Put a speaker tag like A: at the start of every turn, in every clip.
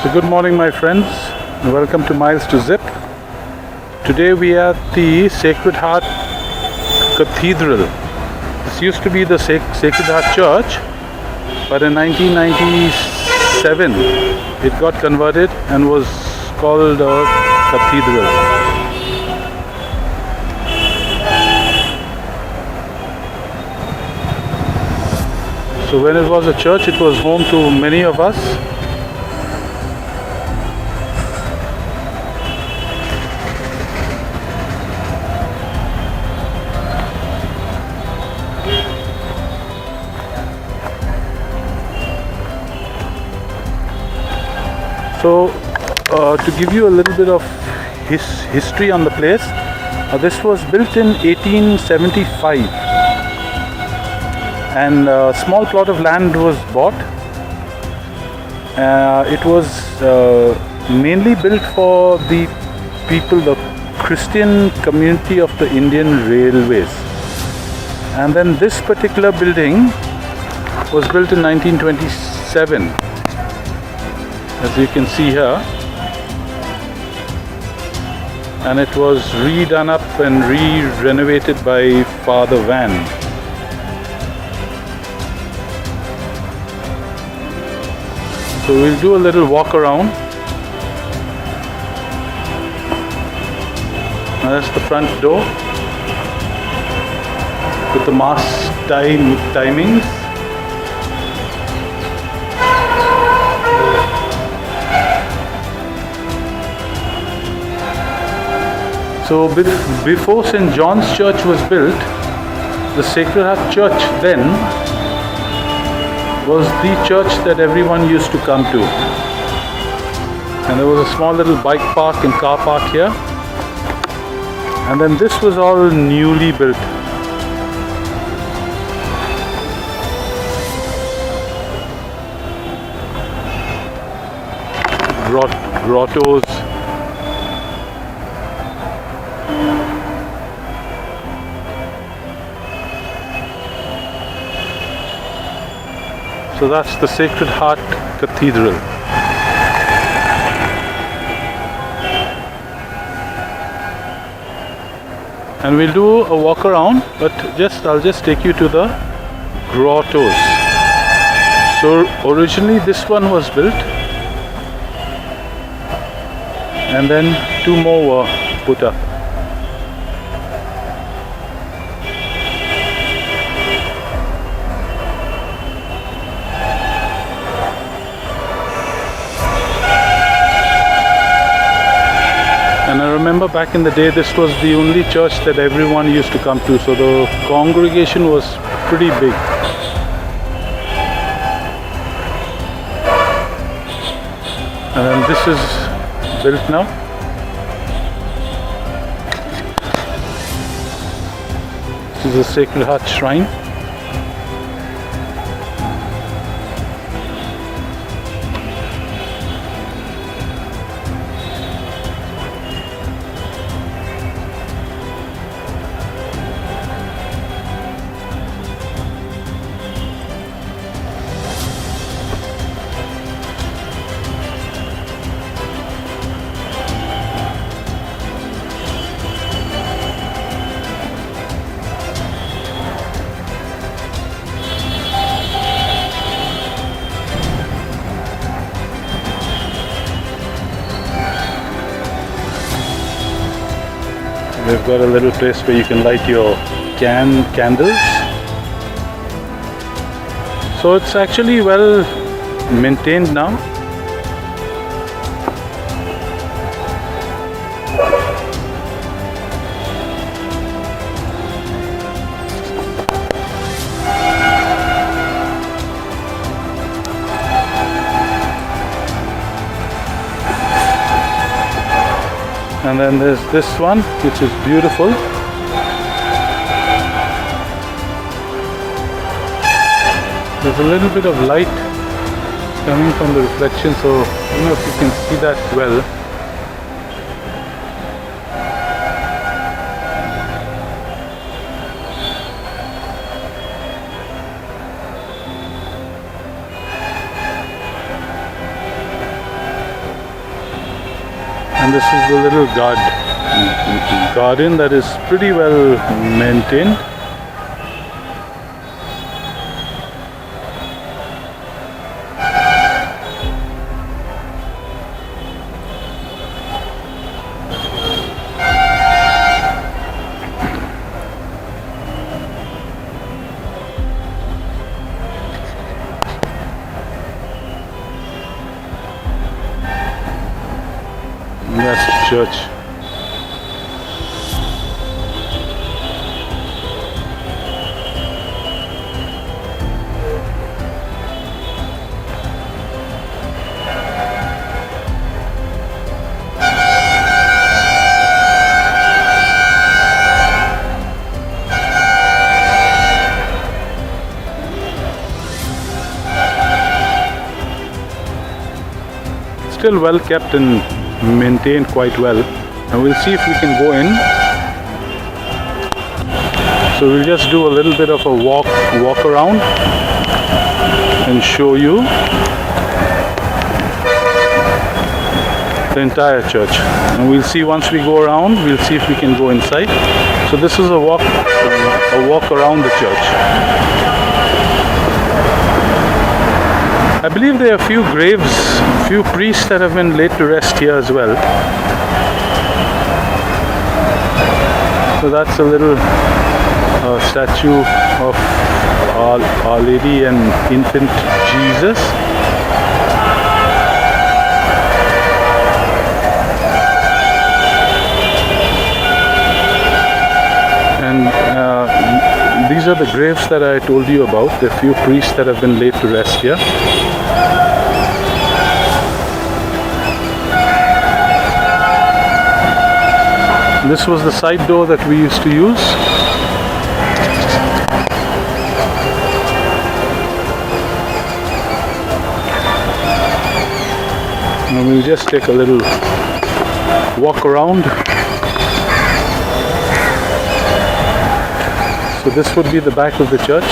A: So good morning my friends, welcome to Miles to Zip. Today we are at the Sacred Heart Cathedral. This used to be the Sacred Heart Church, but in 1997 it got converted and was called a cathedral. So when it was a church, it was home to many of us. So to give you a little bit of history on the place, this was built in 1875 and a small plot of land was bought. It was mainly built for the people, the Christian community of the Indian Railways. And then this particular building was built in 1927. As you can see here, and it was redone up and renovated by Father Van. So we'll do a little walk around. Now that's the front door with the mass timings. So before St.Johns Church was built, the Sacred Heart Church then was the church that everyone used to come to. And there was a small little bike park and car park here. And then this was all newly built. Grottos. So that's the Sacred Heart Cathedral. And we'll do a walk around, but I'll just take you to the grottos. So originally this one was built, and then two more were put up. And I remember back in the day, this was the only church that everyone used to come to, so the congregation was pretty big. And then this is built now. This is the Sacred Heart Shrine. They've got a little place where you can light your candles. So it's actually well maintained now. And then there's this one, which is beautiful. There's a little bit of light coming from the reflection, so I don't know if you can see that well. And this is the little garden that is pretty well maintained. That's the church. Still well kept and maintained quite well, and we'll see if we can go in. So we'll just do a little bit of a walk around and show you the entire church, and we'll see once we go around, we'll see if we can go inside. So this is a walk around the church. I believe there are a few graves, few priests that have been laid to rest here as well. So that's a little statue of Our Lady and Infant Jesus. And these are the graves that I told you about. There are few priests that have been laid to rest here. This was the side door that we used to use. And we'll just take a little walk around. So this would be the back of the church.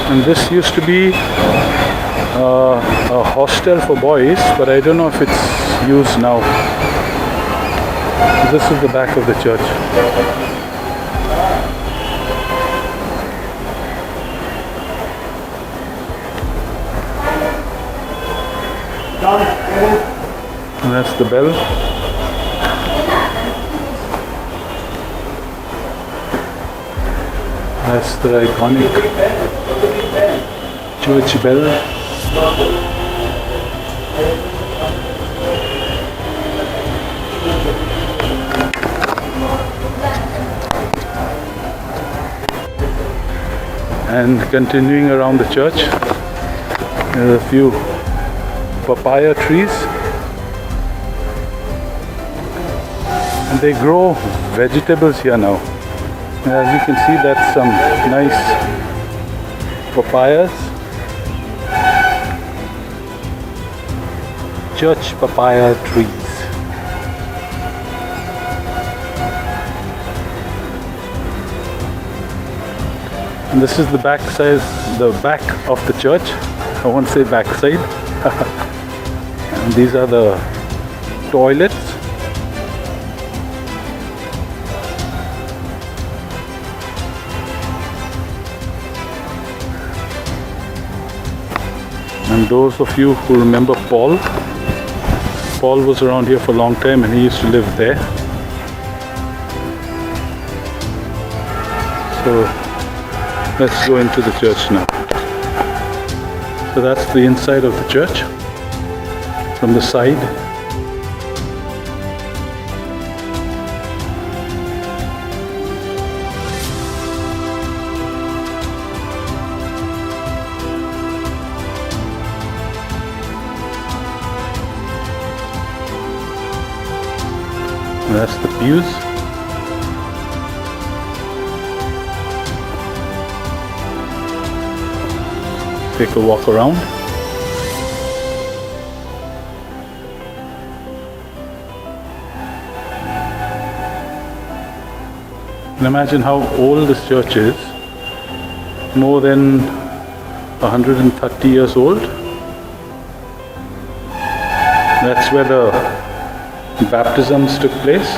A: And this used to be a hostel for boys, but I don't know if it's used now. So this is the back of the church. And that's the bell. That's the iconic church bell. And continuing around the church, there are a few papaya trees, and they grow vegetables here now. As you can see, that's some nice papayas. Church papaya trees. And this is the back side, the back of the church. I won't say backside. And these are the toilets. And those of you who remember Paul was around here for a long time, and he used to live there. So let's go into the church now. So that's the inside of the church from the side. That's the pews. Take a walk around. And imagine how old this church is. More than 130 years old. That's where the baptisms took place.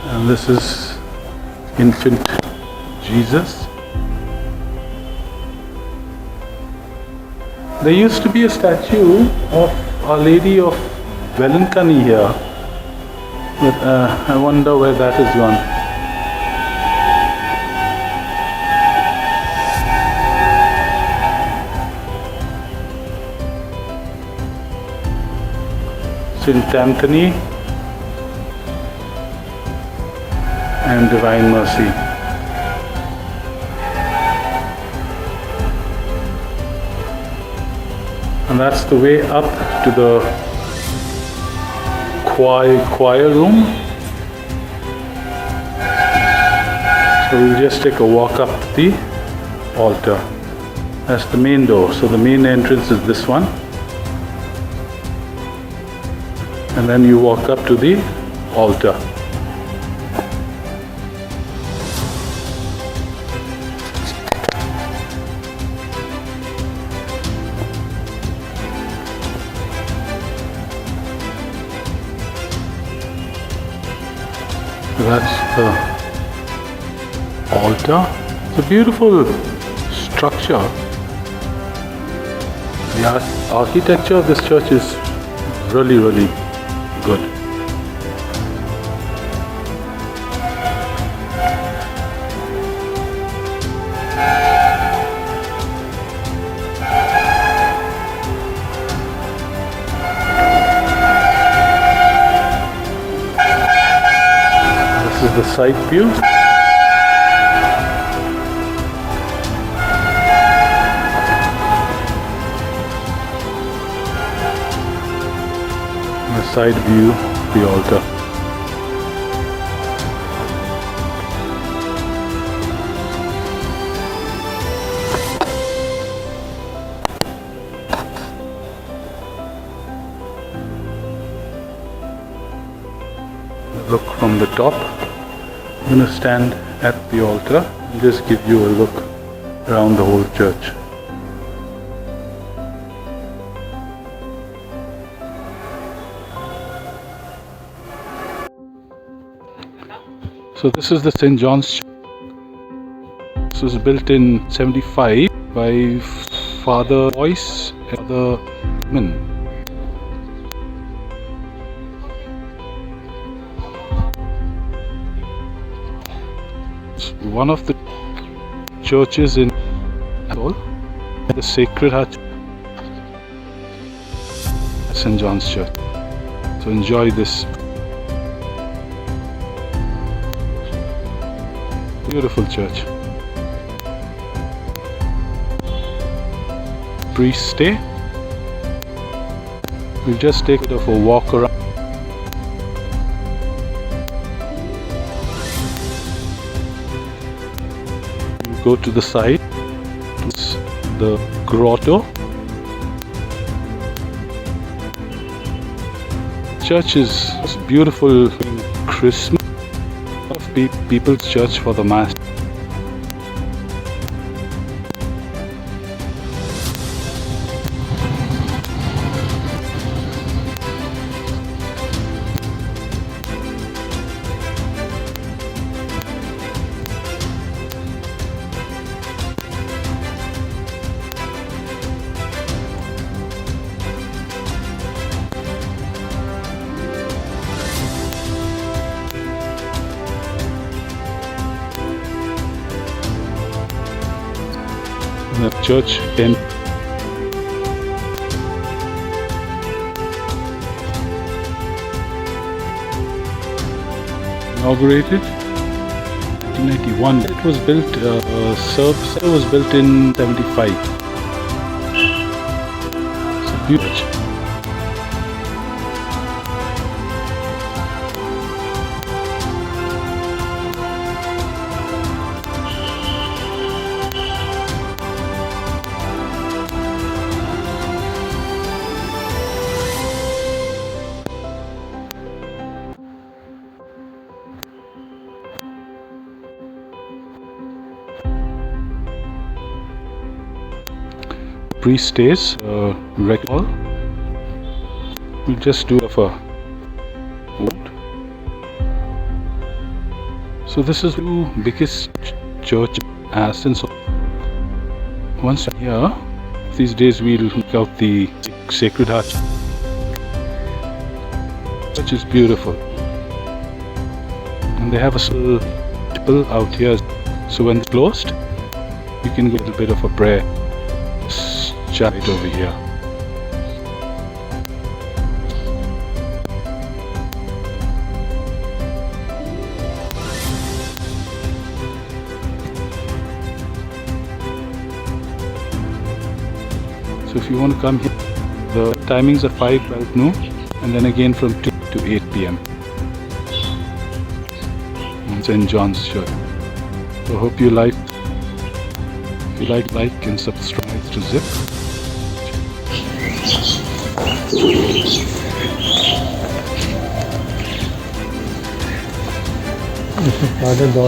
A: And this is infant Jesus. There used to be a statue of Our Lady of Velankani here, but I wonder where that has gone. St. Anthony and Divine Mercy. And that's the way up to the choir room. So we'll just take a walk up to the altar. That's the main door. So the main entrance is this one. And then you walk up to the altar. That's the altar. It's a beautiful structure. The architecture of this church is really, really good. This is the side view. The side view of the altar. Look from the top. I'm going to stand at the altar and just give you a look around the whole church. So this is the St.Johns. This was built in 75 by Father Boyce and Father Min. It's one of the churches in Asasnsol, the Sacred Heart St.Johns Church. So enjoy this beautiful church. Priest stay. We'll just take a bit of a walk around. We'll go to the side. It's the grotto. Church is beautiful. Christmas. People's church for the Mass. The church inaugurated 1991. It was built. It was built in 75. It's a beautiful. priest stays. Hall. We'll just do a vote. So this is the biggest church Asasnsol. Once here, these days we'll look out the Sacred Heart, which is beautiful. And they have a little temple out here, so when it's closed, you can get a bit of a prayer. Just chat it over here. So if you want to come here, the timings are 5:12 noon, and then again from 2 to 8 p.m. St.Johns Church. So hope you like. If you like and subscribe to Zip.
B: This is part of the